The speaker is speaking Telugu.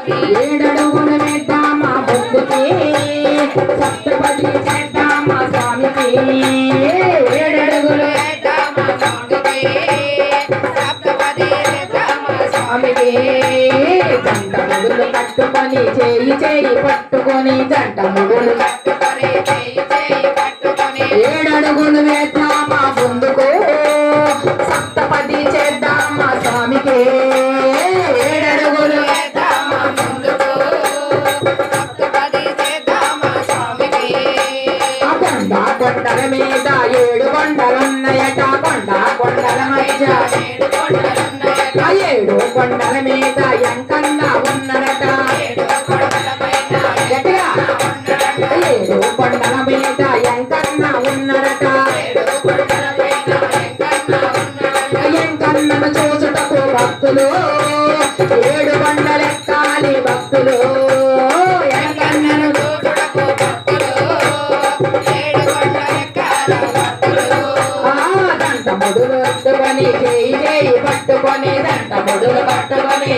ఏడడుగులు వేద్దామా ముందుకి సప్తపది చేద్దామా స్వామికి ఏడడుగులు వేద్దామా ముందుకి సప్తపది చేద్దామా స్వామికి జంట ముడులు కట్టుకొని చేయి చేయి పట్టుకొని జంట ముడులు కట్టుకొని చేయి చేయి పట్టుకొని ఏడడుగులు వేద్దామా ముందుకు సప్తపది చేద్దామా స్వామికి ఏడడుగులు వేద్దామా ముందుకు సప్తపది చేద్దామా స్వామికి కొండ కొండల మీద ఏడు కొండలున్నాయట కొండ కొండల మధ్య ఏడు కొండల మీద ఎంకన్న ఉన్నదట గట్టిగా ఏడు కొండల మీద ఎంకన్న ఉన్నదట ఎంకన్నను చూసుటకు భక్తులు ఏడు కొండలెక్కాలి భక్తులు ఎంకన్నను చూసుటకు భక్తులు ఏడు కొండలెక్కాలి భక్తులు దంట ముడులు పట్టుకొని చేయి చేయి పట్టుకొని దంట ముడులు పట్టుకొని